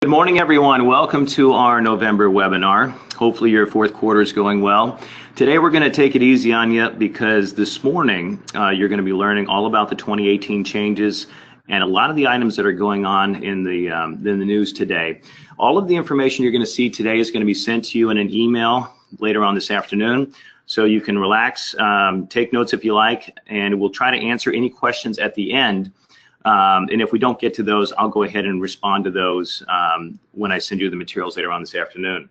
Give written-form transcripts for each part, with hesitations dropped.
Good morning, everyone. Welcome to our November webinar. Hopefully your fourth quarter is going well. Today we're going to take it easy on you because this morning you're going to be learning all about the 2018 changes and a lot of the items that are going on in the news today. All of the information you're going to see today is going to be sent to you in an email later on this afternoon, so you can relax, take notes if you like, and we'll try to answer any questions at the end. And if we don't get to those, I'll go ahead and respond to those when I send you the materials later on this afternoon.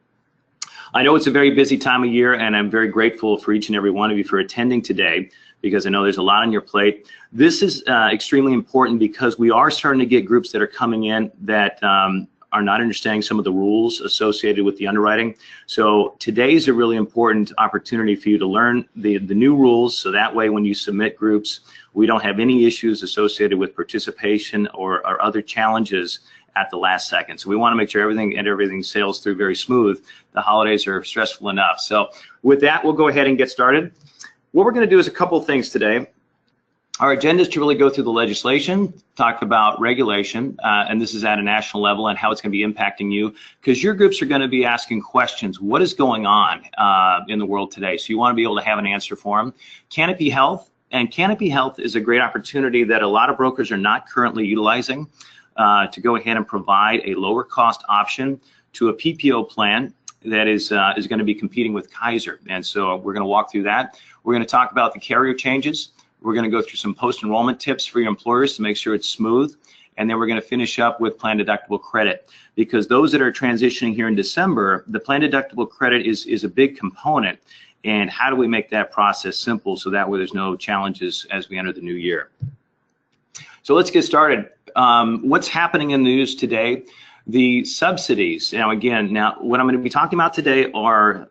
I know it's a very busy time of year, and I'm very grateful for each and every one of you for attending today, because I know there's a lot on your plate. This is extremely important because we are starting to get groups that are coming in that are not understanding some of the rules associated with the underwriting. So today's a really important opportunity for you to learn the new rules, so that way when you submit groups, we don't have any issues associated with participation or other challenges at the last second. So we want to make sure everything sails through very smooth. The holidays are stressful enough. So with that, we'll go ahead and get started. What we're going to do is a couple of things today. Our agenda is to really go through the legislation, talk about regulation, and this is at a national level and how it's going to be impacting you, because your groups are going to be asking questions. What is going on in the world today? So you want to be able to have an answer for them. Canopy Health, and Canopy Health is a great opportunity that a lot of brokers are not currently utilizing to go ahead and provide a lower cost option to a PPO plan that is going to be competing with Kaiser. And so we're going to walk through that. We're going to talk about the carrier changes. We're going to go through some post-enrollment tips for your employers to make sure it's smooth. And then we're going to finish up with plan deductible credit, because those that are transitioning here in December, the plan deductible credit is a big component. And how do we make that process simple so that way there's no challenges as we enter the new year? So let's get started. What's happening in the news today? The subsidies. Now what I'm going to be talking about today are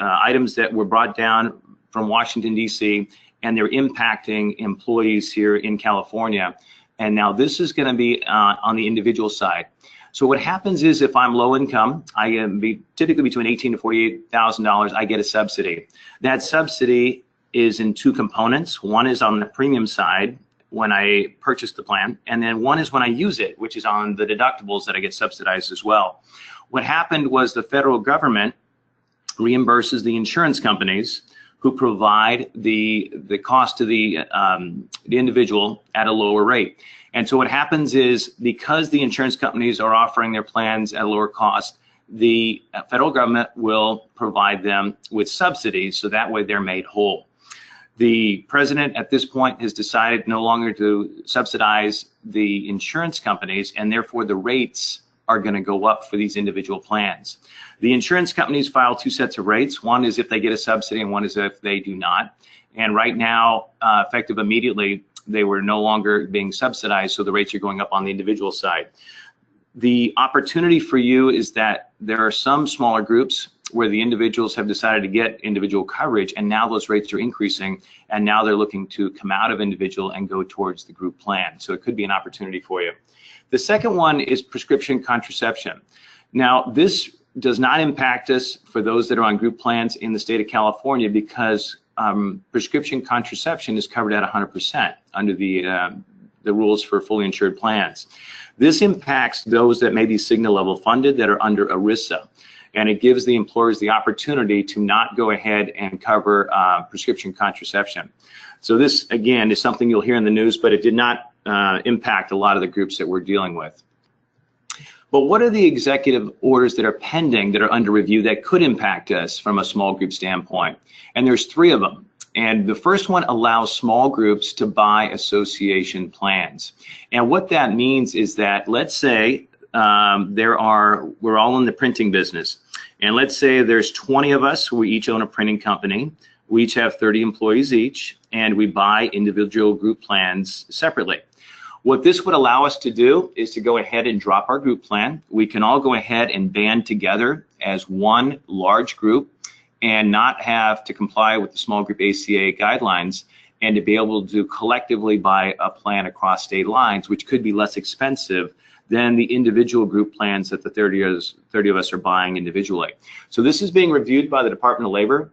items that were brought down from Washington, D.C., and they're impacting employees here in California. And now this is going to be on the individual side. So what happens is, if I'm low income, I am typically between $18,000 to $48,000, I get a subsidy. That subsidy is in two components. One is on the premium side when I purchase the plan, and then one is when I use it, which is on the deductibles that I get subsidized as well. What happened was the federal government reimburses the insurance companies who provide the cost to the individual at a lower rate. And so what happens is, because the insurance companies are offering their plans at a lower cost, the federal government will provide them with subsidies, so that way they're made whole. The president at this point has decided no longer to subsidize the insurance companies, and therefore the rates are going to go up for these individual plans. The insurance companies file two sets of rates. One is if they get a subsidy, and one is if they do not. And right now, effective immediately, they were no longer being subsidized, so the rates are going up on the individual side. The opportunity for you is that there are some smaller groups where the individuals have decided to get individual coverage, and now those rates are increasing, and now they're looking to come out of individual and go towards the group plan. So it could be an opportunity for you. The second one is prescription contraception. Now, this does not impact us for those that are on group plans in the state of California, because prescription contraception is covered at 100% under the rules for fully insured plans. This impacts those that may be Cigna level funded that are under ERISA, and it gives the employers the opportunity to not go ahead and cover prescription contraception. So this, again, is something you'll hear in the news, but it did not impact a lot of the groups that we're dealing with. But what are the executive orders that are pending, that are under review, that could impact us from a small group standpoint? And there's three of them. And the first one allows small groups to buy association plans. And what that means is that, let's say we're all in the printing business. And let's say there's 20 of us, we each own a printing company. We each have 30 employees each, and we buy individual group plans separately. What this would allow us to do is to go ahead and drop our group plan. We can all go ahead and band together as one large group and not have to comply with the small group ACA guidelines, and to be able to collectively buy a plan across state lines, which could be less expensive than the individual group plans that the 30 of us are buying individually. So this is being reviewed by the Department of Labor.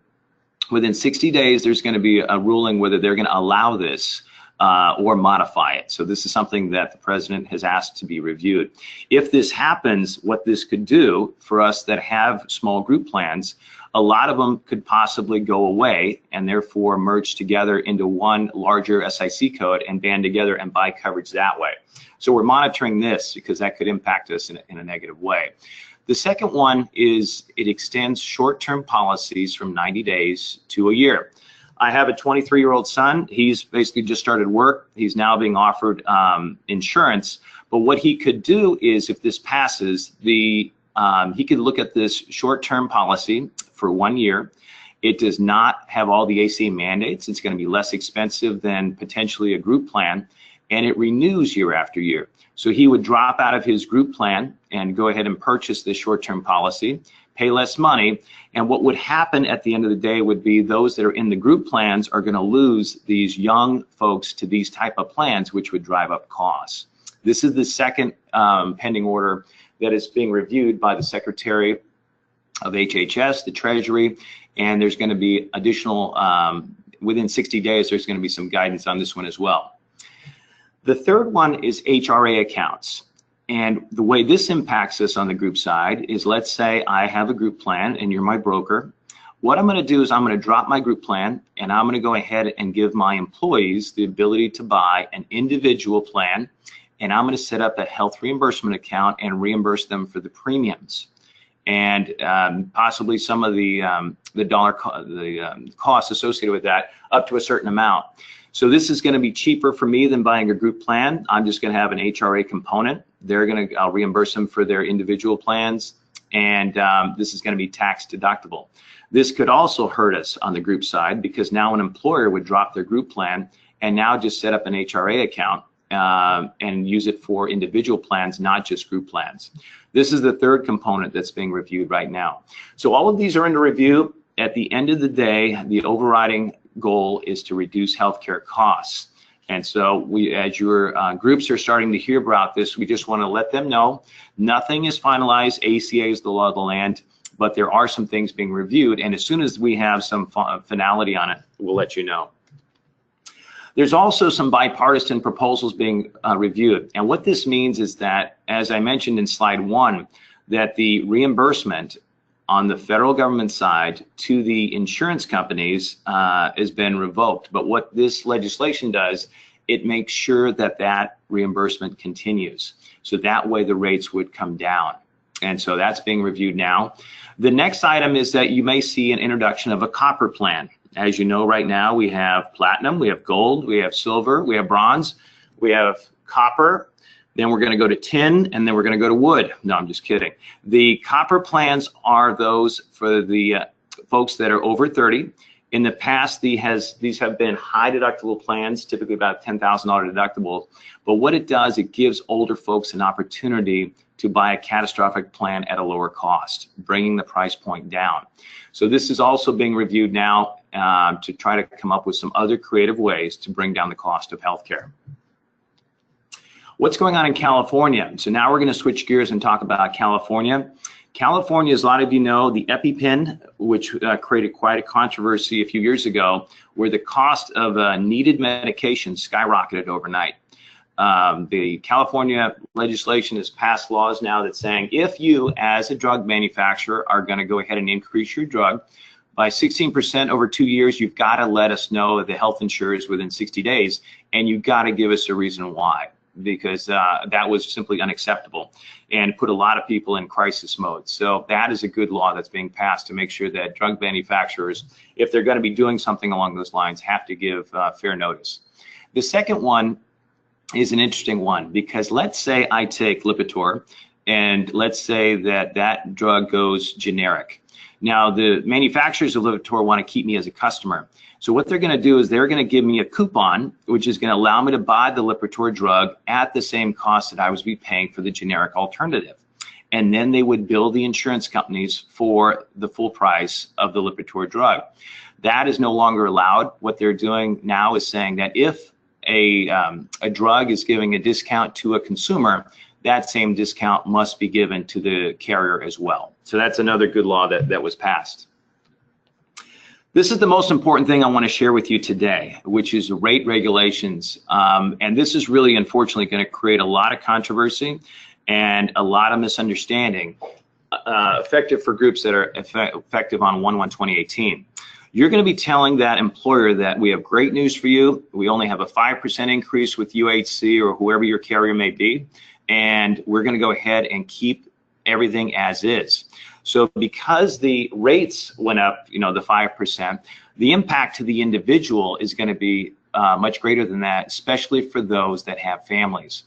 Within 60 days, there's going to be a ruling whether they're going to allow this. or modify it. So this is something that the president has asked to be reviewed. If this happens, what this could do for us that have small group plans, a lot of them could possibly go away and therefore merge together into one larger SIC code and band together and buy coverage that way. So we're monitoring this because that could impact us in a negative way. The second one is it extends short-term policies from 90 days to a year. I have a 23-year-old son. He's basically just started work. He's now being offered insurance. But what he could do is, if this passes, he could look at this short-term policy for 1 year. It does not have all the ACA mandates. It's going to be less expensive than potentially a group plan, and it renews year after year. So he would drop out of his group plan and go ahead and purchase this short-term policy, pay less money, and what would happen at the end of the day would be those that are in the group plans are going to lose these young folks to these type of plans, which would drive up costs. This is the second pending order that is being reviewed by the Secretary of HHS, the Treasury, and there's going to be additional, within 60 days, there's going to be some guidance on this one as well. The third one is HRA accounts. And the way this impacts us on the group side is, let's say I have a group plan and you're my broker. What I'm going to do is I'm going to drop my group plan and I'm going to go ahead and give my employees the ability to buy an individual plan, and I'm going to set up a health reimbursement account and reimburse them for the premiums and possibly some of the costs associated with that up to a certain amount. So this is going to be cheaper for me than buying a group plan. I'm just going to have an HRA component. I'll reimburse them for their individual plans, and this is going to be tax deductible. This could also hurt us on the group side because now an employer would drop their group plan and now just set up an HRA account and use it for individual plans, not just group plans. This is the third component that's being reviewed right now. So all of these are under review. At the end of the day, the overriding goal is to reduce healthcare costs. And so as your groups are starting to hear about this, we just want to let them know nothing is finalized. ACA is the law of the land, but there are some things being reviewed. And as soon as we have some finality on it, we'll let you know. There's also some bipartisan proposals being reviewed. And what this means is that, as I mentioned in slide 1, that the reimbursement on the federal government side to the insurance companies has been revoked. But what this legislation does, it makes sure that that reimbursement continues. So that way the rates would come down. And so that's being reviewed now. The next item is that you may see an introduction of a copper plan. As you know, right now we have platinum, we have gold, we have silver, we have bronze, we have copper. Then we're going to go to tin, and then we're going to go to wood. No, I'm just kidding. The copper plans are those for the folks that are over 30. In the past, these have been high deductible plans, typically about $10,000 deductible. But what it does, it gives older folks an opportunity to buy a catastrophic plan at a lower cost, bringing the price point down. So this is also being reviewed now to try to come up with some other creative ways to bring down the cost of healthcare. What's going on in California? So now we're going to switch gears and talk about California. California, as a lot of you know, the EpiPen, which created quite a controversy a few years ago, where the cost of needed medication skyrocketed overnight. The California legislation has passed laws now that's saying if you, as a drug manufacturer, are going to go ahead and increase your drug by 16% over 2 years, you've got to let us know, the health insurers, within 60 days, and you've got to give us a reason why, because that was simply unacceptable and put a lot of people in crisis mode. So that is a good law that's being passed to make sure that drug manufacturers, if they're going to be doing something along those lines, have to give fair notice. The second one is an interesting one, because let's say I take Lipitor, and let's say that that drug goes generic. Now, the manufacturers of Lipitor want to keep me as a customer. So what they're going to do is they're going to give me a coupon, which is going to allow me to buy the Lipitor drug at the same cost that I was be paying for the generic alternative. And then they would bill the insurance companies for the full price of the Lipitor drug. That is no longer allowed. What they're doing now is saying that if a drug is giving a discount to a consumer, that same discount must be given to the carrier as well. So that's another good law that was passed. This is the most important thing I want to share with you today, which is rate regulations. And this is really, unfortunately, going to create a lot of controversy and a lot of misunderstanding, effective for groups that are effective on 1/1/2018. You're going to be telling that employer that we have great news for you. We only have a 5% increase with UHC or whoever your carrier may be, and we're going to go ahead and keep everything as is. So because the rates went up, the 5%, the impact to the individual is going to be much greater than that, especially for those that have families.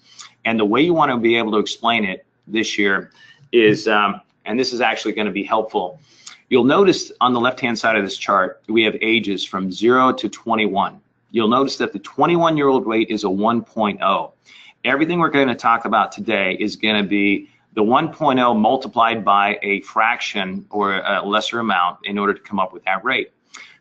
And the way you want to be able to explain it this year is, and this is actually going to be helpful, you'll notice on the left-hand side of this chart, we have ages from 0 to 21. You'll notice that the 21-year-old rate is a 1.0. Everything we're going to talk about today is going to be the 1.0 multiplied by a fraction or a lesser amount in order to come up with that rate.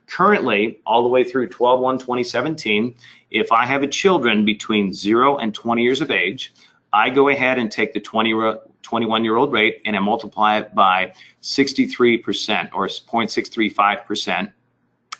Currently, all the way through 12/1/2017, if I have a children between 0 and 20 years of age, I go ahead and take the 21-year-old rate and I multiply it by 63% or 0.635%.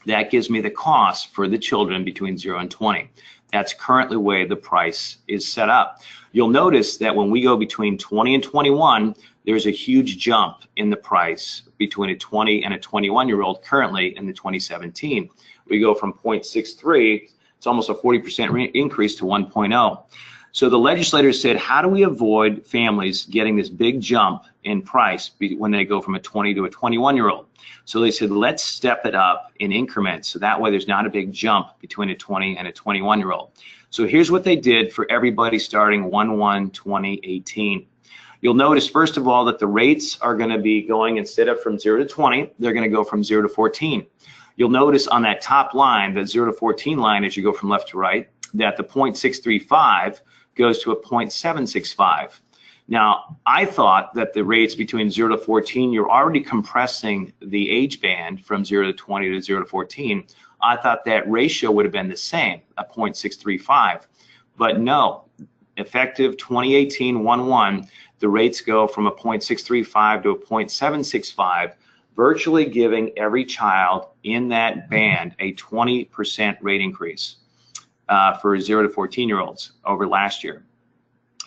That gives me the cost for the children between 0 and 20. That's currently the way the price is set up. You'll notice that when we go between 20 and 21, there's a huge jump in the price between a 20 and a 21-year-old currently in the 2017. We go from 0.63, it's almost a 40% increase to 1.0. So the legislators said, how do we avoid families getting this big jump in price when they go from a 20 to a 21-year-old? So they said, let's step it up in increments, so that way there's not a big jump between a 20 and a 21-year-old. So here's what they did for everybody starting 1/1/2018. You'll notice, first of all, that the rates are going to be going, instead of from 0 to 20, they're going to go from 0 to 14. You'll notice on that top line, the 0 to 14 line, as you go from left to right, that the 0.635 goes to a 0.765. Now, I thought that the rates between 0 to 14, you're already compressing the age band from 0 to 20 to 0 to 14. I thought that ratio would have been the same, a 0.635. But no, effective 2018 1/1, the rates go from a 0.635 to a 0.765, virtually giving every child in that band a 20% rate increase for 0 to 14-year-olds over last year.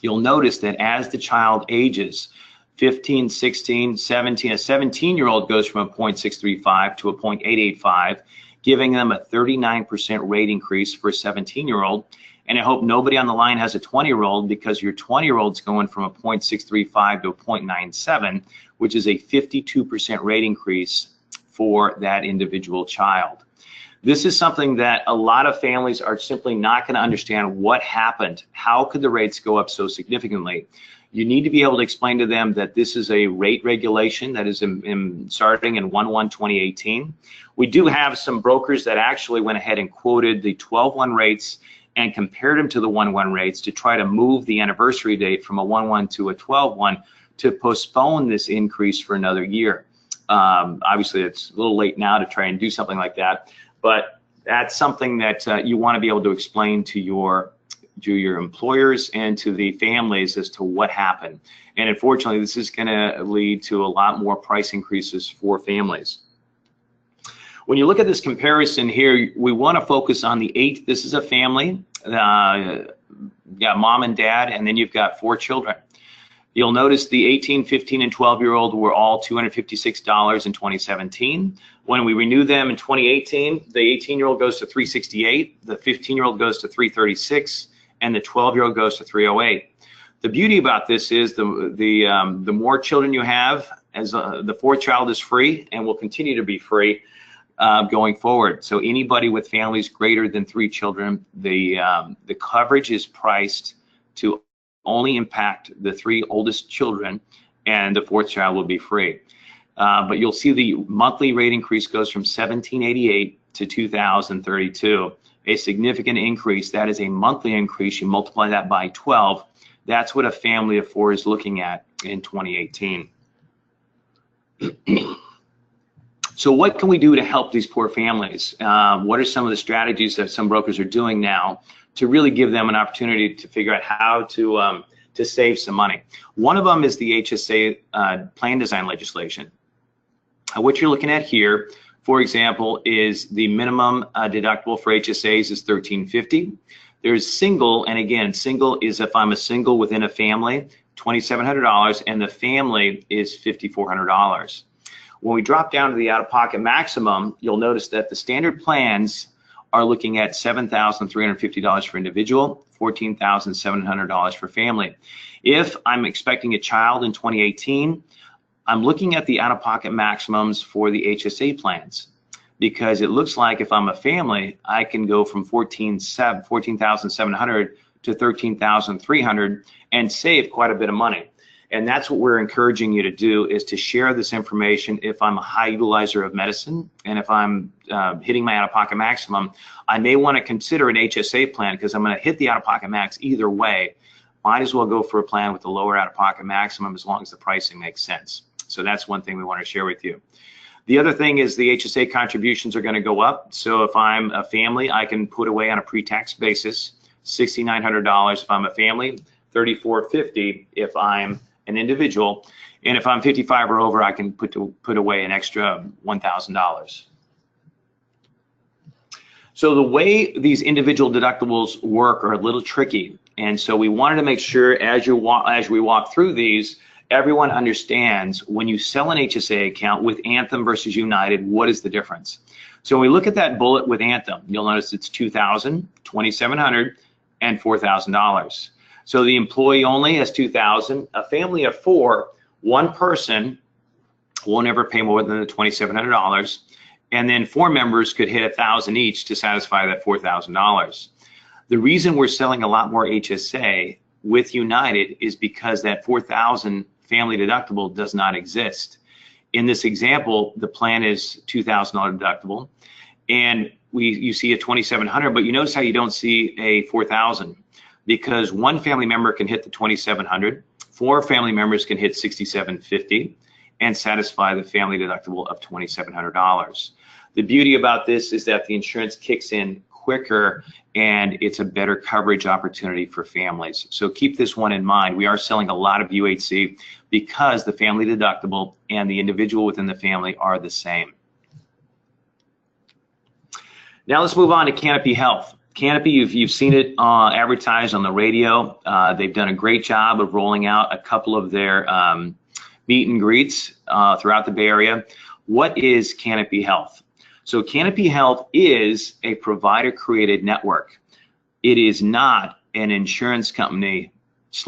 You'll notice that as the child ages 15, 16, 17, a 17-year-old goes from a 0.635 to a 0.885, giving them a 39% rate increase for a 17-year-old. And I hope nobody on the line has a 20-year-old, because your 20-year-old's going from a 0.635 to a 0.97, which is a 52% rate increase for that individual child. This is something that a lot of families are simply not going to understand what happened. How could the rates go up so significantly? You need to be able to explain to them that this is a rate regulation that is starting in 1/1/2018. We do have some brokers that actually went ahead and quoted the 12/1 rates and compared them to the 1/1 rates to try to move the anniversary date from a 1/1 to a 12/1 to postpone this increase for another year. Obviously, it's a little late now to try and do something like that, but that's something that you want to be able to explain to your employers and to the families as to what happened. And unfortunately, this is going to lead to a lot more price increases for families. When you look at this comparison here, we want to focus on the 8. This is a family. You got mom and dad, and then you've got 4 children. You'll notice the 18, 15, and 12-year-old were all $256 in 2017. When we renew them in 2018, the 18-year-old goes to $368, the 15-year-old goes to $336, and the 12-year-old goes to $308. The beauty about this is the more children you have, as the 4th child is free and will continue to be free going forward. So anybody with families greater than 3 children, the coverage is priced to only impact the 3 oldest children, and the 4th child will be free. But you'll see the monthly rate increase goes from $1,788 to $2,032. A significant increase. That is a monthly increase. You multiply that by 12. That's what a family of 4 is looking at in 2018. So what can we do to help these poor families? What are some of the strategies that some brokers are doing now to really give them an opportunity to figure out how to save some money? One of them is the HSA plan design legislation. What you're looking at here for example, is the minimum deductible for HSAs is $1,350. There's single, and again, single is if I'm a single within a family, $2,700, and the family is $5,400. When we drop down to the out-of-pocket maximum, you'll notice that the standard plans are looking at $7,350 for individual, $14,700 for family. If I'm expecting a child in 2018, I'm looking at the out-of-pocket maximums for the HSA plans, because it looks like if I'm a family, I can go from $14,700 to $13,300 and save quite a bit of money. And that's what we're encouraging you to do, is to share this information. If I'm a high utilizer of medicine and if I'm hitting my out-of-pocket maximum, I may want to consider an HSA plan because I'm going to hit the out-of-pocket max either way. Might as well go for a plan with a lower out-of-pocket maximum as long as the pricing makes sense. So that's one thing we want to share with you. The other thing is the HSA contributions are going to go up. So if I'm a family, I can put away on a pre-tax basis $6,900 if I'm a family, $3,450 if I'm an individual, and if I'm 55 or over, I can put away an extra $1,000. So the way these individual deductibles work are a little tricky, and so we wanted to make sure as we walk through these, everyone understands when you sell an HSA account with Anthem versus United, what is the difference? So when we look at that bullet with Anthem, you'll notice it's $2,000, $2,700, and $4,000. So the employee only has $2,000. A family of four, one person will never pay more than the $2,700, and then four members could hit $1,000 each to satisfy that $4,000. The reason we're selling a lot more HSA with United is because that $4,000 family deductible does not exist. In this example, the plan is $2,000 deductible, and you see a $2,700, but you notice how you don't see a $4,000. Because one family member can hit the $2,700, four family members can hit $6,750 and satisfy the family deductible of $2,700. The beauty about this is that the insurance kicks in quicker and it's a better coverage opportunity for families. So keep this one in mind. We are selling a lot of UHC because the family deductible and the individual within the family are the same. Now let's move on to Canopy Health. Canopy, you've seen it advertised on the radio. They've done a great job of rolling out a couple of their meet and greets throughout the Bay Area. What is Canopy Health? So Canopy Health is a provider-created network. It is not an insurance company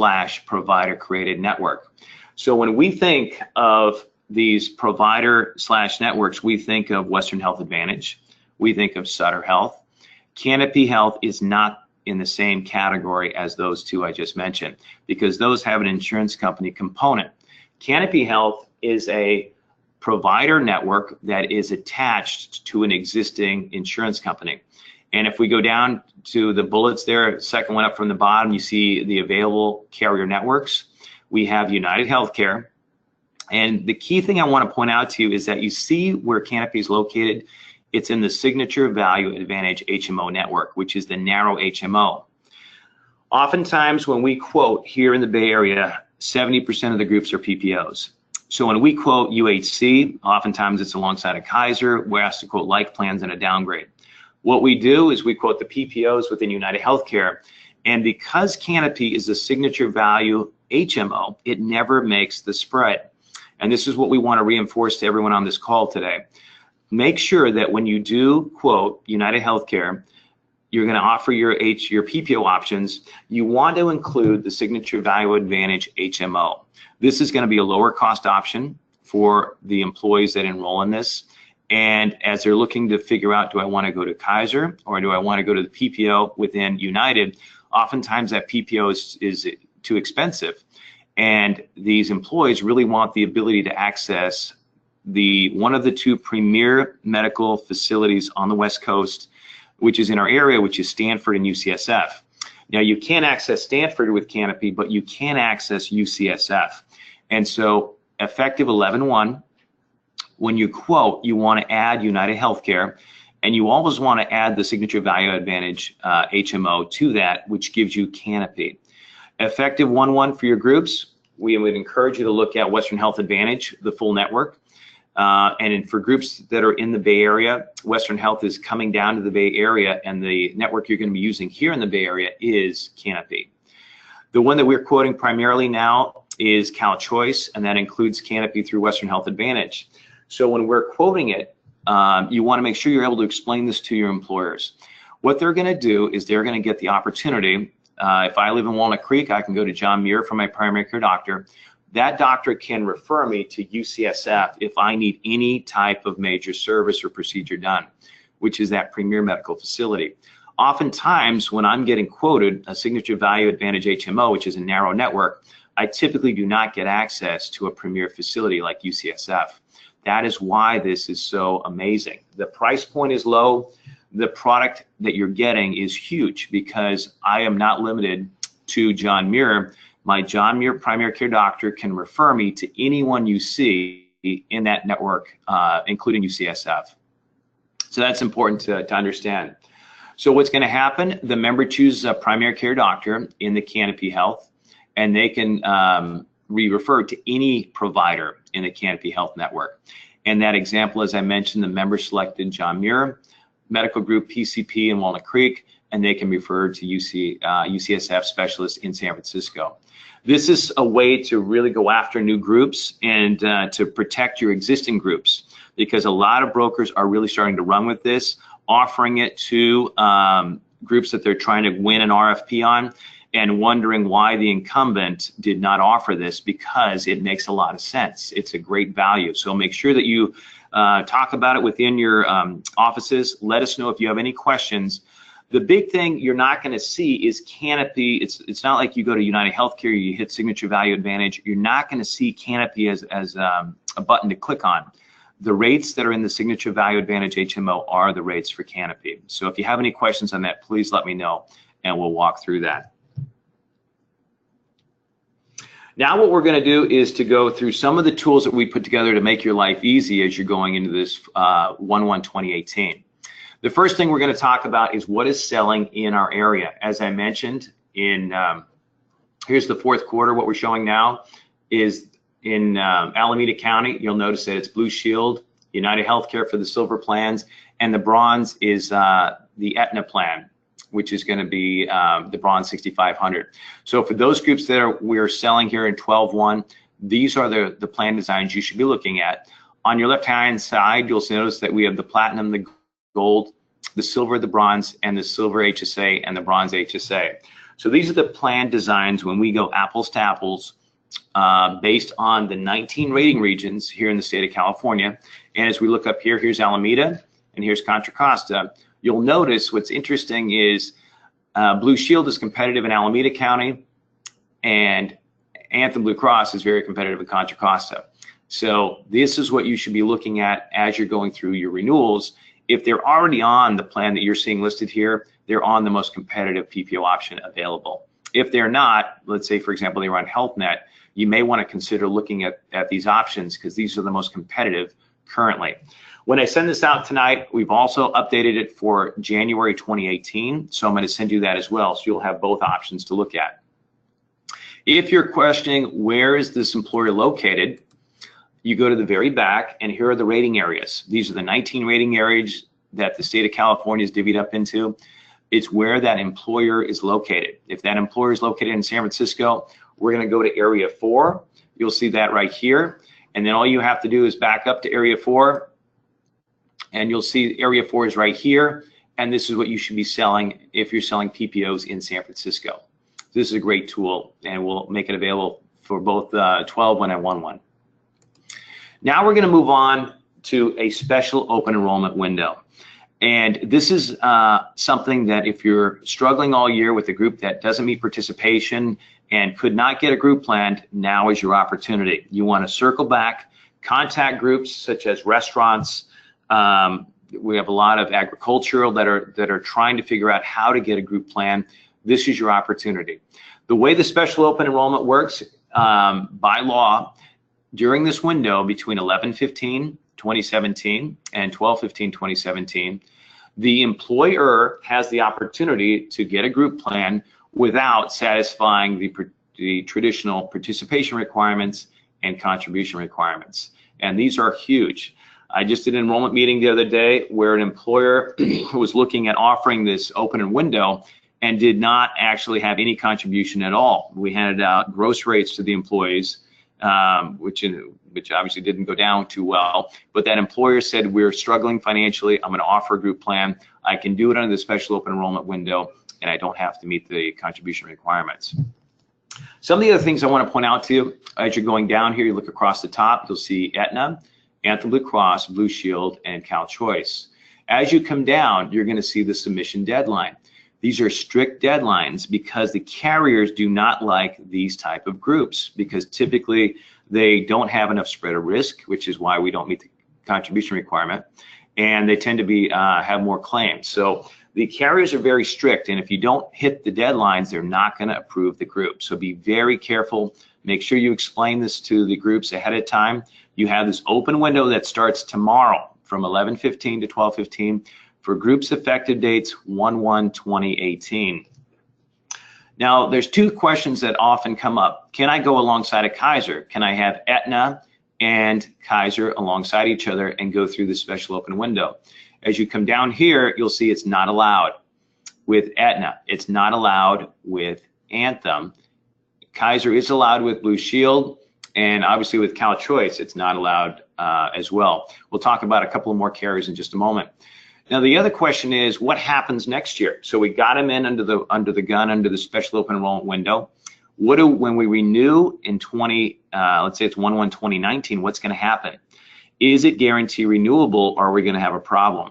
/ provider-created network. So when we think of these provider / networks, we think of Western Health Advantage. We think of Sutter Health. Canopy Health is not in the same category as those two I just mentioned because those have an insurance company component. Canopy Health is a provider network that is attached to an existing insurance company. And if we go down to the bullets there, second one up from the bottom, you see the available carrier networks. We have United Healthcare. And the key thing I want to point out to you is that you see where Canopy is located. It's in the Signature Value Advantage HMO network, which is the narrow HMO. Oftentimes when we quote here in the Bay Area, 70% of the groups are PPOs. So when we quote UHC, oftentimes it's alongside a Kaiser. We're asked to quote like plans and a downgrade. What we do is we quote the PPOs within United Healthcare, and because Canopy is a Signature Value HMO, it never makes the spread. And this is what we want to reinforce to everyone on this call today. Make sure that when you do quote United Healthcare, you're going to offer your PPO options. You want to include the Signature Value Advantage HMO. This is going to be a lower cost option for the employees that enroll in this. And as they're looking to figure out, do I want to go to Kaiser or do I want to go to the PPO within United? Oftentimes that PPO is too expensive. And these employees really want the ability to access one of the two premier medical facilities on the West Coast, which is in our area, which is Stanford and UCSF. Now you can't access Stanford with Canopy, but you can access UCSF. And so effective 11/1, when you quote, you want to add United Healthcare, and you always want to add the Signature Value Advantage HMO to that, which gives you Canopy. Effective 1/1 for your groups, we would encourage you to look at Western Health Advantage, the full network. For groups that are in the Bay Area, Western Health is coming down to the Bay Area, and the network you're going to be using here in the Bay Area is Canopy. The one that we're quoting primarily now is CalChoice, and that includes Canopy through Western Health Advantage. So when we're quoting it, you want to make sure you're able to explain this to your employers. What they're going to do is they're going to get the opportunity. If I live in Walnut Creek, I can go to John Muir for my primary care doctor. That doctor can refer me to UCSF if I need any type of major service or procedure done, which is that premier medical facility. Oftentimes, when I'm getting quoted a Signature Value Advantage HMO, which is a narrow network, I typically do not get access to a premier facility like UCSF. That is why this is so amazing. The price point is low. The product that you're getting is huge because I am not limited to John Muir. My John Muir primary care doctor can refer me to anyone you see in that network, including UCSF. So that's important to understand. So what's going to happen? The member chooses a primary care doctor in the Canopy Health, and they can be referred to any provider in the Canopy Health network. And that example, as I mentioned, the member selected John Muir Medical Group PCP in Walnut Creek, and they can be referred to UCSF specialists in San Francisco. This is a way to really go after new groups and to protect your existing groups, because a lot of brokers are really starting to run with this, offering it to groups that they're trying to win an RFP on, and wondering why the incumbent did not offer this, because it makes a lot of sense. It's a great value. So make sure that you talk about it within your offices. Let us know if you have any questions. The big thing you're not going to see is Canopy. It's not like you go to United Healthcare, you hit Signature Value Advantage. You're not going to see Canopy as a button to click on. The rates that are in the Signature Value Advantage HMO are the rates for Canopy. So if you have any questions on that, please let me know, and we'll walk through that. Now what we're going to do is to go through some of the tools that we put together to make your life easy as you're going into this 1/1/2018. The first thing we're going to talk about is what is selling in our area. As I mentioned, here's the fourth quarter. What we're showing now is in Alameda County. You'll notice that it's Blue Shield, United Healthcare for the silver plans, and the bronze is the Aetna plan, which is going to be the bronze 6500. So for those groups that we're selling here in 12/1, these are the plan designs you should be looking at. On your left-hand side, you'll notice that we have the platinum, the gold, the silver, the bronze, and the silver HSA and the bronze HSA. So these are the plan designs when we go apples to apples based on the 19 rating regions here in the state of California. And as we look up here, here's Alameda and here's Contra Costa. You'll notice what's interesting is Blue Shield is competitive in Alameda County, and Anthem Blue Cross is very competitive in Contra Costa. So this is what you should be looking at as you're going through your renewals. If they're already on the plan that you're seeing listed here, they're on the most competitive PPO option available. If they're not, let's say, for example, they run HealthNet, you may want to consider looking at these options because these are the most competitive currently. When I send this out tonight, we've also updated it for January 2018, so I'm going to send you that as well, so you'll have both options to look at. If you're questioning where is this employer located, you go to the very back, and here are the rating areas. These are the 19 rating areas that the state of California is divvied up into. It's where that employer is located. If that employer is located in San Francisco, we're going to go to Area 4. You'll see that right here. And then all you have to do is back up to Area 4, and you'll see Area 4 is right here. And this is what you should be selling if you're selling PPOs in San Francisco. This is a great tool, and we'll make it available for both 12/1 and 1/1. Now we're going to move on to a special open enrollment window. And this is something that if you're struggling all year with a group that doesn't meet participation and could not get a group planned, now is your opportunity. You want to circle back, contact groups such as restaurants. We have a lot of agricultural that are trying to figure out how to get a group plan. This is your opportunity. The way the special open enrollment works by law, during this window between 11/15/2017 and 12/15/2017, the employer has the opportunity to get a group plan without satisfying the traditional participation requirements and contribution requirements. And these are huge. I just did an enrollment meeting the other day where an employer was looking at offering this open window and did not actually have any contribution at all. We handed out gross rates to the employees, which obviously didn't go down too well, but that employer said, we're struggling financially, I'm going to offer a group plan, I can do it under the special open enrollment window, and I don't have to meet the contribution requirements. Some of the other things I want to point out to you, as you're going down here, you look across the top, you'll see Aetna, Anthem Blue Cross, Blue Shield, and Cal Choice. As you come down, you're going to see the submission deadline. These are strict deadlines because the carriers do not like these type of groups, because typically they don't have enough spread of risk, which is why we don't meet the contribution requirement, and they tend to be have more claims. So the carriers are very strict, and if you don't hit the deadlines, they're not going to approve the group. So be very careful. Make sure you explain this to the groups ahead of time. You have this open window that starts tomorrow from 11:15 to 12:15 for groups effective dates 1/1/2018. Now, there's two questions that often come up. Can I go alongside a Kaiser? Can I have Aetna and Kaiser alongside each other and go through the special open window? As you come down here, you'll see it's not allowed with Aetna. It's not allowed with Anthem. Kaiser is allowed with Blue Shield, and obviously with Cal Choice, it's not allowed as well. We'll talk about a couple of more carriers in just a moment. Now, the other question is, what happens next year? So we got them in under the gun, under the special open enrollment window. When we renew in let's say it's 1/1/2019, what's going to happen? Is it guarantee renewable, or are we going to have a problem?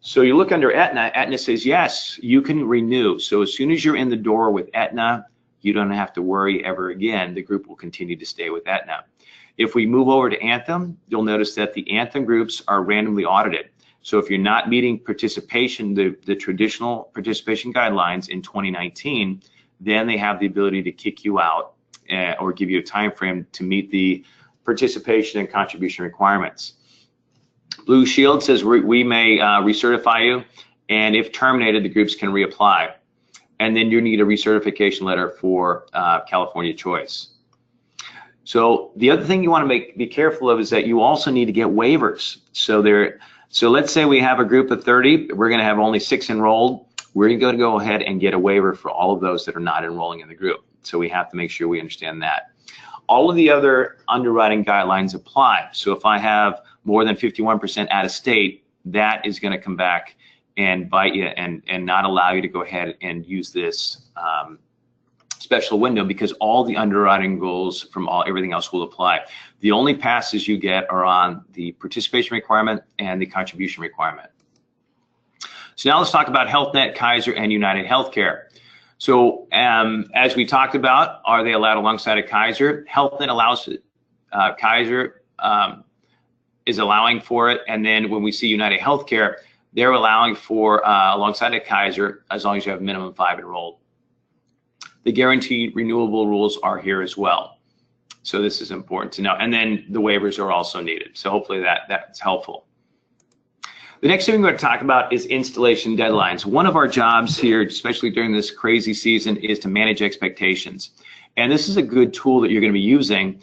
So you look under Aetna. Aetna says yes, you can renew. So as soon as you're in the door with Aetna, you don't have to worry ever again. The group will continue to stay with Aetna. If we move over to Anthem, you'll notice that the Anthem groups are randomly audited. So if you're not meeting participation, the traditional participation guidelines in 2019, then they have the ability to kick you out or give you a time frame to meet the participation and contribution requirements. Blue Shield says we may recertify you, and if terminated, the groups can reapply. And then you need a recertification letter for California Choice. So the other thing you want to be careful of is that you also need to get waivers. So let's say we have a group of 30, we're going to have only 6 enrolled. We're going to go ahead and get a waiver for all of those that are not enrolling in the group. So we have to make sure we understand that. All of the other underwriting guidelines apply. So if I have more than 51% out of state, that is going to come back and bite you and not allow you to go ahead and use this special window, because all the underwriting rules from everything else will apply. The only passes you get are on the participation requirement and the contribution requirement. So now let's talk about Health Net, Kaiser, and United Healthcare. So as we talked about, are they allowed alongside a Kaiser? Health Net allows it. Kaiser is allowing for it, and then when we see United Healthcare, they're allowing for alongside a Kaiser as long as you have minimum 5 enrolled. The guaranteed renewable rules are here as well. So this is important to know. And then the waivers are also needed. So hopefully that's helpful. The next thing we're going to talk about is installation deadlines. One of our jobs here, especially during this crazy season, is to manage expectations. And this is a good tool that you're going to be using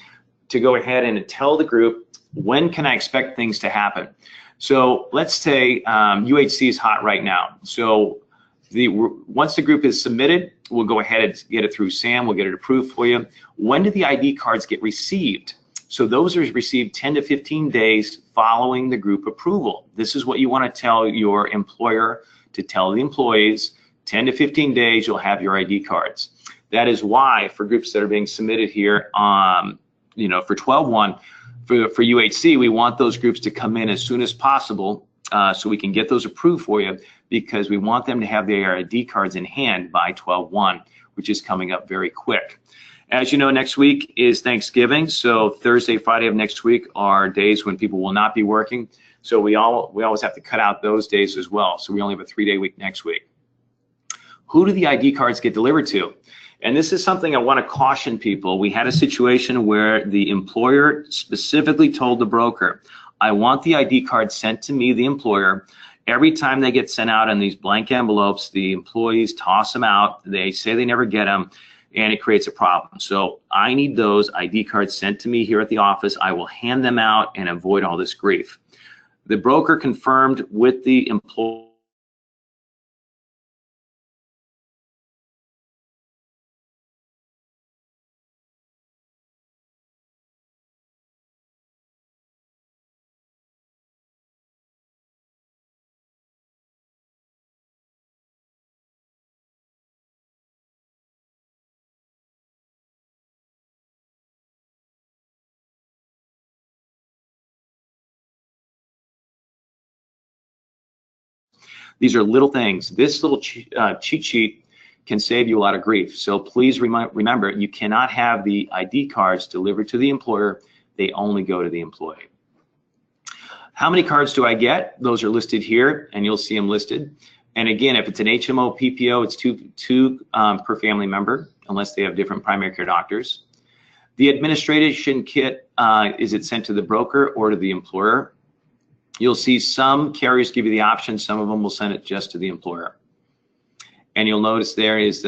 to go ahead and tell the group, when can I expect things to happen? So let's say UHC is hot right now. So once the group is submitted, we'll go ahead and get it through SAM, we'll get it approved for you. When do the ID cards get received? So those are received 10 to 15 days following the group approval. This is what you want to tell your employer to tell the employees. 10 to 15 days, you'll have your ID cards. That is why for groups that are being submitted here, for 12/1, for UHC, we want those groups to come in as soon as possible so we can get those approved for you, because we want them to have their ID cards in hand by 12/1, which is coming up very quick. As you know, next week is Thanksgiving, so Thursday, Friday of next week are days when people will not be working. So we always have to cut out those days as well. So we only have a 3-day week next week. Who do the ID cards get delivered to? And this is something I want to caution people. We had a situation where the employer specifically told the broker, I want the ID card sent to me, the employer. Every time they get sent out in these blank envelopes, the employees toss them out. They say they never get them. and it creates a problem. So I need those ID cards sent to me here at the office. I will hand them out and avoid all this grief. The broker confirmed with the employer These are little things. This little cheat sheet can save you a lot of grief. So please remember, you cannot have the ID cards delivered to the employer. They only go to the employee. How many cards do I get? Those are listed here, and you'll see them listed. And again, if it's an HMO PPO, it's two per family member, unless they have different primary care doctors. The administration kit, is it sent to the broker or to the employer? You'll see some carriers give you the option, some of them will send it just to the employer. And you'll notice there is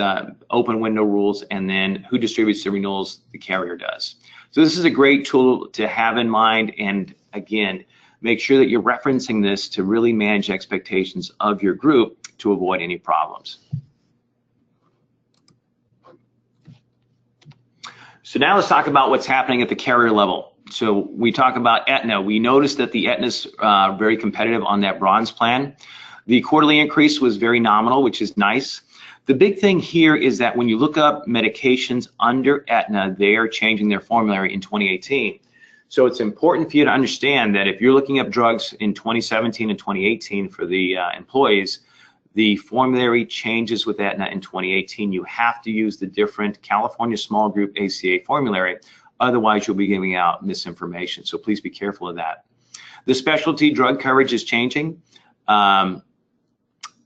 open window rules, and then who distributes the renewals, the carrier does. So this is a great tool to have in mind, and again, make sure that you're referencing this to really manage expectations of your group to avoid any problems. So now let's talk about what's happening at the carrier level. So we talk about Aetna. We noticed that the Aetna's very competitive on that bronze plan. The quarterly increase was very nominal, which is nice. The big thing here is that when you look up medications under Aetna, they are changing their formulary in 2018. So it's important for you to understand that if you're looking up drugs in 2017 and 2018 for the employees, the formulary changes with Aetna in 2018. You have to use the different California Small Group ACA formulary. Otherwise, you'll be giving out misinformation. So please be careful of that. The specialty drug coverage is changing at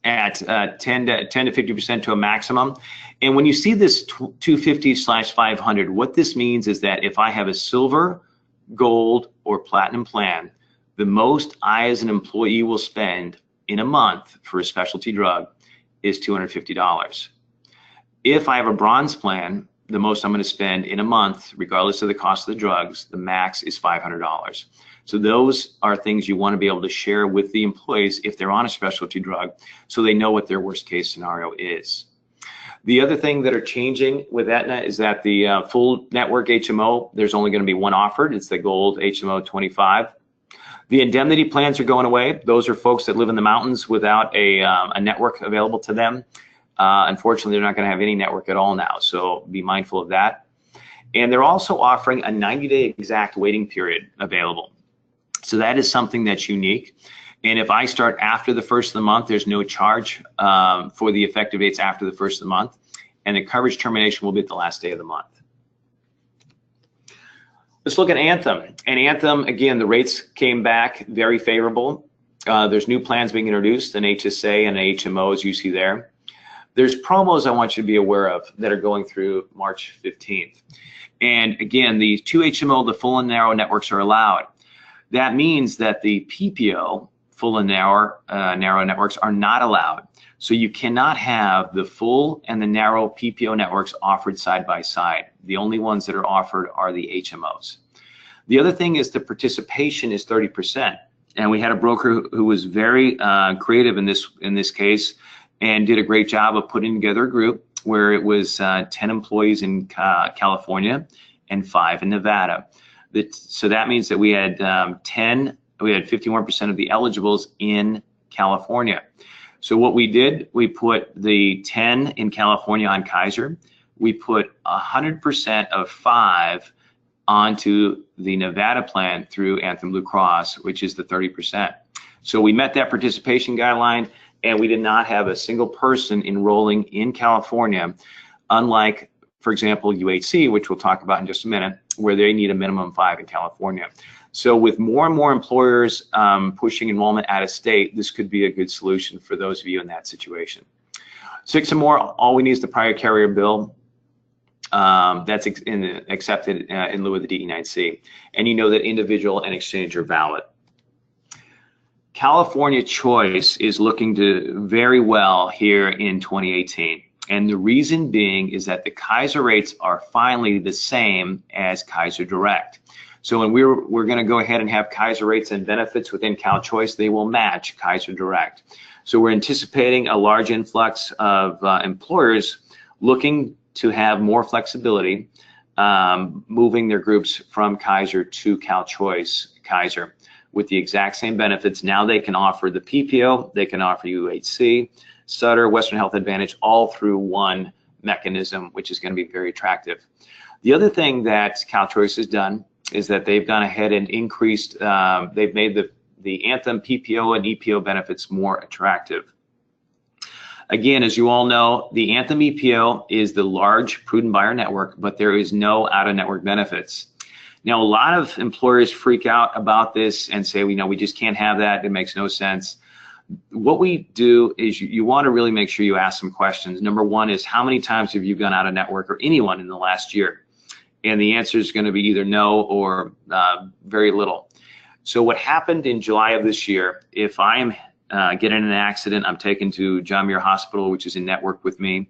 10 to 50% to a maximum. And when you see this 250/500, what this means is that if I have a silver, gold, or platinum plan, the most I as an employee will spend in a month for a specialty drug is $250. If I have a bronze plan, the most I'm going to spend in a month, regardless of the cost of the drugs, the max is $500. So those are things you want to be able to share with the employees if they're on a specialty drug, so they know what their worst case scenario is. The other thing that are changing with Aetna is that the full network HMO, there's only going to be one offered. It's the gold HMO 25. The indemnity plans are going away. Those are folks that live in the mountains without a network available to them. Unfortunately, they're not going to have any network at all now, so be mindful of that. And they're also offering a 90-day exact waiting period available. So that is something that's unique. And if I start after the first of the month, there's no charge for the effective dates after the first of the month. And the coverage termination will be at the last day of the month. Let's look at Anthem. And Anthem, again, the rates came back very favorable. There's new plans being introduced, an HSA and an HMO, as you see there. There's promos I want you to be aware of that are going through March 15th. And again, the 2 HMO, the full and narrow networks are allowed. That means that the PPO, full and narrow networks, are not allowed. So you cannot have the full and the narrow PPO networks offered side by side. The only ones that are offered are the HMOs. The other thing is the participation is 30%. And we had a broker who was very creative in this case and did a great job of putting together a group where it was 10 employees in California and 5 in Nevada. So that means that we had 51% of the eligibles in California. So what we did, we put the 10 in California on Kaiser. We put 100% of 5 onto the Nevada plan through Anthem Blue Cross, which is the 30%. So we met that participation guideline, and we did not have a single person enrolling in California, unlike, for example, UHC, which we'll talk about in just a minute, where they need a minimum 5 in California. So with more and more employers pushing enrollment out of state, this could be a good solution for those of you in that situation. 6 or more, all we need is the prior carrier bill. That's accepted in lieu of the DE9C. And you know that individual and exchange are valid. California Choice is looking to very well here in 2018. And the reason being is that the Kaiser rates are finally the same as Kaiser Direct. So when we're going to go ahead and have Kaiser rates and benefits within CalChoice, they will match Kaiser Direct. So we're anticipating a large influx of employers looking to have more flexibility, moving their groups from Kaiser to CalChoice Kaiser with the exact same benefits. Now they can offer the PPO, they can offer UHC, Sutter, Western Health Advantage, all through one mechanism, which is going to be very attractive. The other thing that CalChoice has done is that they've gone ahead and increased, they've made the Anthem PPO and EPO benefits more attractive. Again, as you all know, the Anthem EPO is the large prudent buyer network, but there is no out-of-network benefits. Now, a lot of employers freak out about this and say, we just can't have that. It makes no sense. What we do is you want to really make sure you ask some questions. Number one is, how many times have you gone out of network, or anyone, in the last year? And the answer is going to be either no or very little. So what happened in July of this year, if I am getting in an accident, I'm taken to John Muir Hospital, which is in network with me.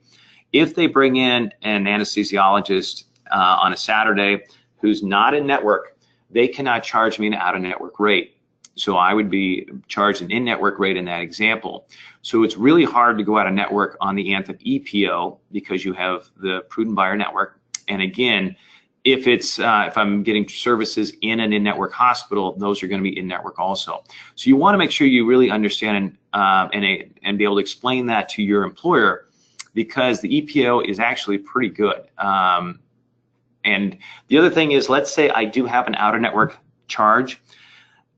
If they bring in an anesthesiologist on a Saturday who's not in network, they cannot charge me an out-of-network rate. So I would be charged an in-network rate in that example. So it's really hard to go out of network on the Anthem EPO because you have the prudent buyer network. And again, if I'm getting services in an in-network hospital, those are going to be in-network also. So you want to make sure you really understand and be able to explain that to your employer, because the EPO is actually pretty good. And the other thing is, let's say I do have an out-of-network charge.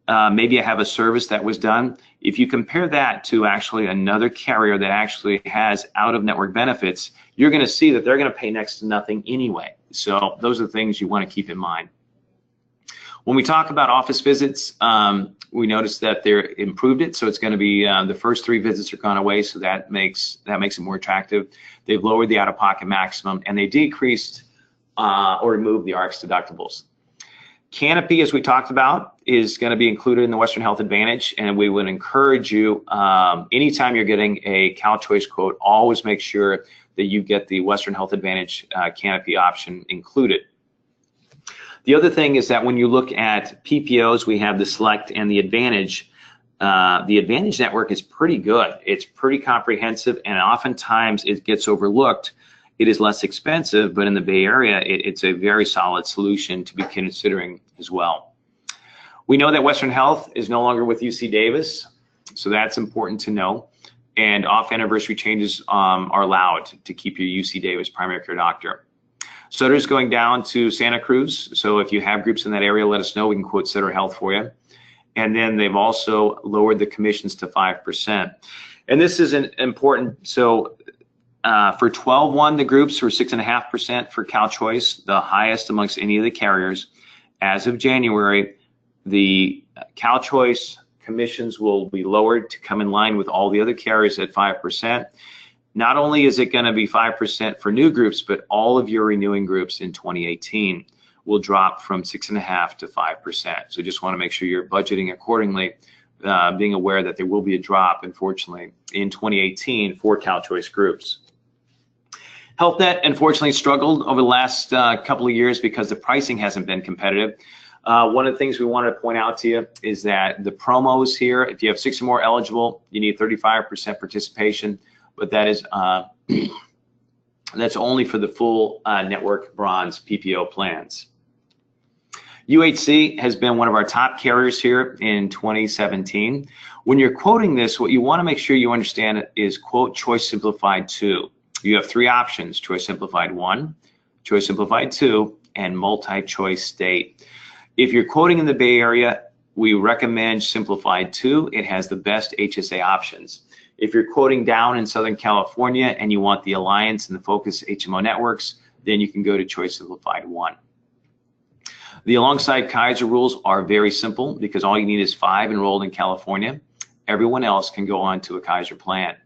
Maybe I have a service that was done. If you compare that to actually another carrier that actually has out-of-network benefits, you're going to see that they're going to pay next to nothing anyway. So those are the things you want to keep in mind. When we talk about office visits, we noticed that they're improved it. So it's going to be the first 3 visits are gone away, so that makes it more attractive. They've lowered the out-of-pocket maximum, and they decreased or removed the RX deductibles. Canopy, as we talked about, is going to be included in the Western Health Advantage, and we would encourage you, anytime you're getting a CalChoice quote, always make sure that you get the Western Health Advantage Canopy option included. The other thing is that when you look at PPOs, we have the Select and the Advantage. The Advantage network is pretty good. It's pretty comprehensive, and oftentimes it gets overlooked. It is less expensive, but in the Bay Area, it's a very solid solution to be considering as well. We know that Western Health is no longer with UC Davis, so that's important to know. And off-anniversary changes are allowed to keep your UC Davis primary care doctor. Sutter's going down to Santa Cruz, so if you have groups in that area, let us know. We can quote Sutter Health for you. And then they've also lowered the commissions to 5%. And this is important. So for 12-1, the groups were 6.5% for CalChoice, the highest amongst any of the carriers. As of January, the CalChoice commissions will be lowered to come in line with all the other carriers at 5%. Not only is it going to be 5% for new groups, but all of your renewing groups in 2018 will drop from 6.5% to 5%. So just want to make sure you're budgeting accordingly, being aware that there will be a drop, unfortunately, in 2018 for CalChoice groups. HealthNet, unfortunately, struggled over the last couple of years because the pricing hasn't been competitive. One of the things we wanted to point out to you is that the promos here, if you have 6 or more eligible, you need 35% participation, but that is that's only for the full network bronze PPO plans. UHC has been one of our top carriers here in 2017. When you're quoting this, what you want to make sure you understand is quote Choice Simplified 2. You have 3 options: Choice Simplified 1, Choice Simplified 2, and Multi-Choice State. If you're quoting in the Bay Area, we recommend Simplified 2. It has the best HSA options. If you're quoting down in Southern California and you want the Alliance and the Focus HMO networks, then you can go to Choice Simplified 1. The alongside Kaiser rules are very simple because all you need is 5 enrolled in California. Everyone else can go on to a Kaiser plan.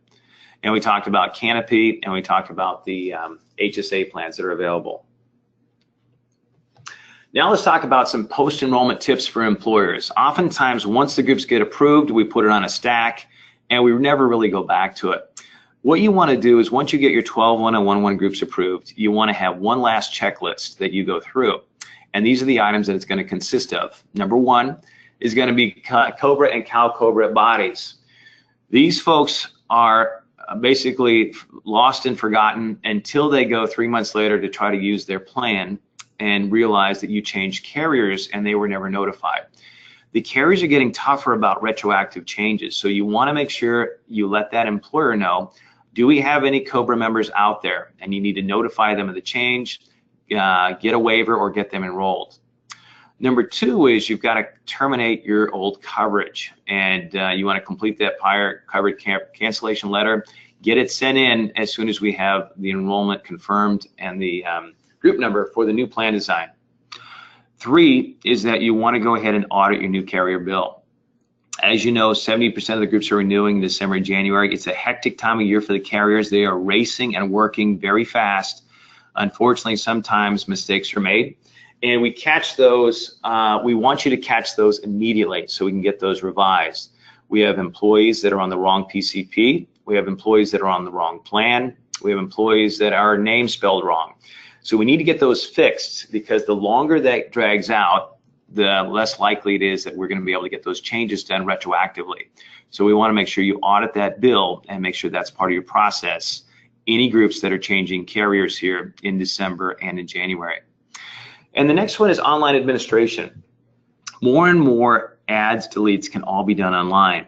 And we talked about Canopy, and we talked about the HSA plans that are available. Now let's talk about some post-enrollment tips for employers. Oftentimes, once the groups get approved, we put it on a stack, and we never really go back to it. What you want to do is once you get your 12 one-on-one groups approved, you want to have one last checklist that you go through. And these are the items that it's going to consist of. Number one is going to be Cobra and Cow Cobra bodies. These folks are basically lost and forgotten until they go 3 months later to try to use their plan and realize that you changed carriers and they were never notified. The carriers are getting tougher about retroactive changes, so you want to make sure you let that employer know, do we have any Cobra members out there? And you need to notify them of the change, get a waiver, or get them enrolled. Number two is you've got to terminate your old coverage, and you want to complete that prior coverage cancellation letter, get it sent in as soon as we have the enrollment confirmed and the group number for the new plan design. Three is that you want to go ahead and audit your new carrier bill. As you know, 70% of the groups are renewing in December and January. It's a hectic time of year for the carriers. They are racing and working very fast. Unfortunately, sometimes mistakes are made, and we catch those. We want you to catch those immediately so we can get those revised. We have employees that are on the wrong PCP. We have employees that are on the wrong plan. We have employees that are name spelled wrong. So we need to get those fixed, because the longer that drags out, the less likely it is that we're going to be able to get those changes done retroactively. So we want to make sure you audit that bill and make sure that's part of your process. Any groups that are changing carriers here in December and in January. And the next one is online administration. More and more adds, deletes can all be done online.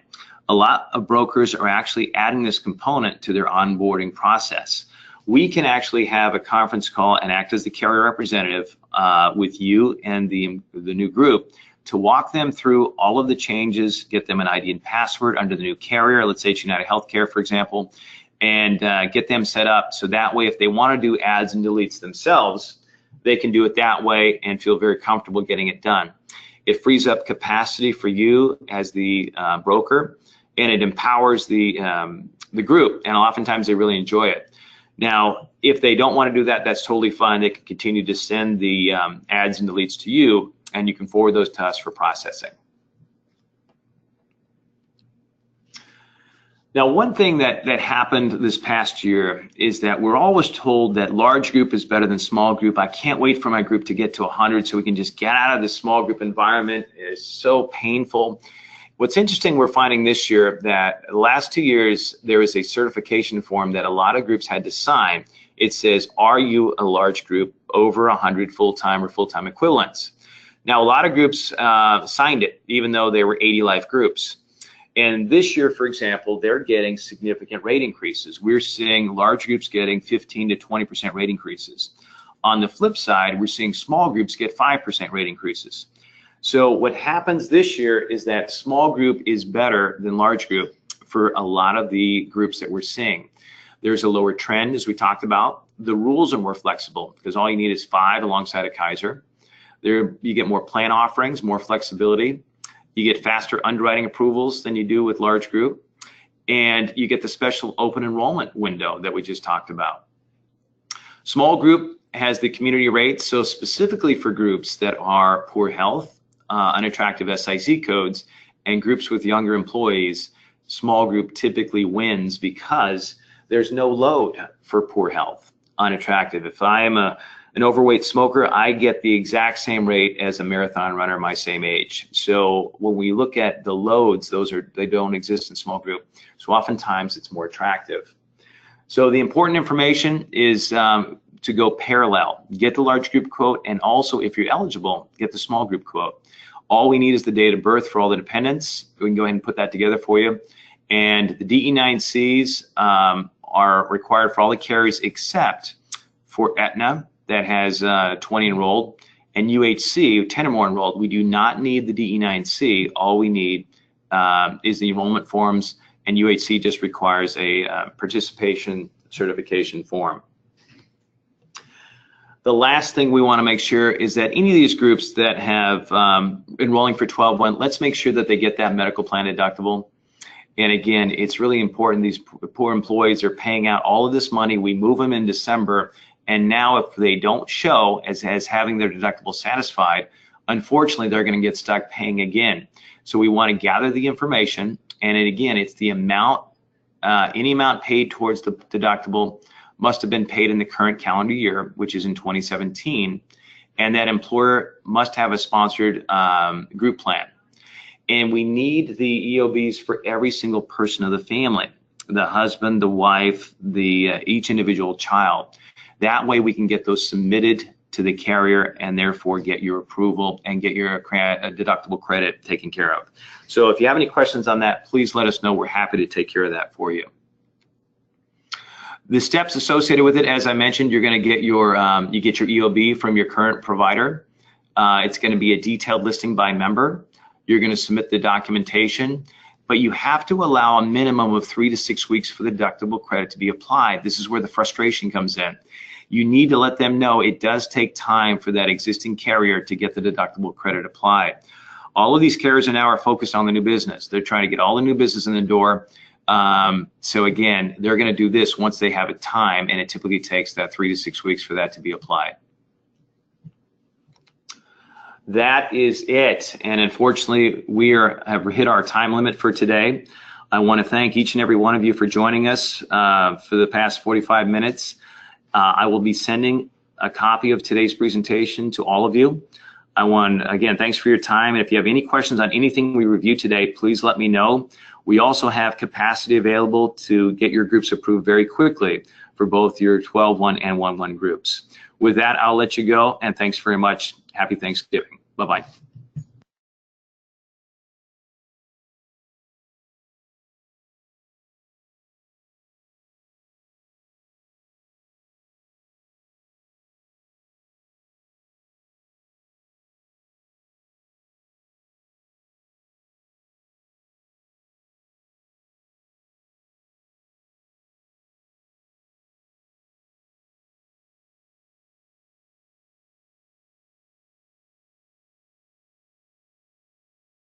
A lot of brokers are actually adding this component to their onboarding process. We can actually have a conference call and act as the carrier representative with you and the new group to walk them through all of the changes, get them an ID and password under the new carrier, let's say it's United Healthcare, for example, and get them set up so that way if they want to do adds and deletes themselves, they can do it that way and feel very comfortable getting it done. It frees up capacity for you as the broker, and it empowers the group, and oftentimes they really enjoy it. Now, if they don't want to do that, that's totally fine. They can continue to send the adds and deletes to you, and you can forward those to us for processing. Now, one thing that happened this past year is that we're always told that large group is better than small group. I can't wait for my group to get to 100 so we can just get out of the small group environment. It is so painful. What's interesting, we're finding this year that the last 2 years, there is a certification form that a lot of groups had to sign. It says, are you a large group over 100 full-time or full-time equivalents? Now, a lot of groups signed it, even though they were 80 life groups. And this year, for example, they're getting significant rate increases. We're seeing large groups getting 15 to 20% rate increases. On the flip side, we're seeing small groups get 5% rate increases. So what happens this year is that small group is better than large group for a lot of the groups that we're seeing. There's a lower trend, as we talked about. The rules are more flexible because all you need is 5 alongside a Kaiser. There, you get more plan offerings, more flexibility. You get faster underwriting approvals than you do with large group. And you get the special open enrollment window that we just talked about. Small group has the community rates, so specifically for groups that are poor health, unattractive SIC codes, and groups with younger employees, small group typically wins because there's no load for poor health, unattractive. If I am an overweight smoker, I get the exact same rate as a marathon runner my same age. So when we look at the loads, they don't exist in small group. So oftentimes it's more attractive. So the important information is to go parallel. Get the large group quote, and also if you're eligible, get the small group quote. All we need is the date of birth for all the dependents. We can go ahead and put that together for you. And the DE9Cs are required for all the carriers except for Aetna, that has 20 enrolled, and UHC, 10 or more enrolled. We do not need the DE9C. All we need is the enrollment forms, and UHC just requires a participation certification form. The last thing we want to make sure is that any of these groups that have enrolling for 12-1, let's make sure that they get that medical plan deductible. And again, it's really important. These poor employees are paying out all of this money. We move them in December, and now if they don't show as having their deductible satisfied, unfortunately, they're going to get stuck paying again. So we want to gather the information, and again, it's the amount any amount paid towards the deductible must have been paid in the current calendar year, which is in 2017, and that employer must have a sponsored group plan. And we need the EOBs for every single person of the family, the husband, the wife, each individual child. That way we can get those submitted to the carrier and therefore get your approval and get your deductible credit taken care of. So if you have any questions on that, please let us know. We're happy to take care of that for you. The steps associated with it, as I mentioned, you're going to get your EOB from your current provider. It's going to be a detailed listing by member. You're going to submit the documentation, but you have to allow a minimum of 3 to 6 weeks for the deductible credit to be applied. This is where the frustration comes in. You need to let them know it does take time for that existing carrier to get the deductible credit applied. All of these carriers now are focused on the new business. They're trying to get all the new business in the door. So again, they're going to do this once they have a time, and it typically takes that 3 to 6 weeks for that to be applied. That is it, and unfortunately we have hit our time limit for today. I want to thank each and every one of you for joining us for the past 45 minutes. I will be sending a copy of today's presentation to all of you. Again, thanks for your time, and if you have any questions on anything we reviewed today, please let me know. We also have capacity available to get your groups approved very quickly for both your 12-1 and 1-1 groups. With that, I'll let you go, and thanks very much. Happy Thanksgiving. Bye-bye.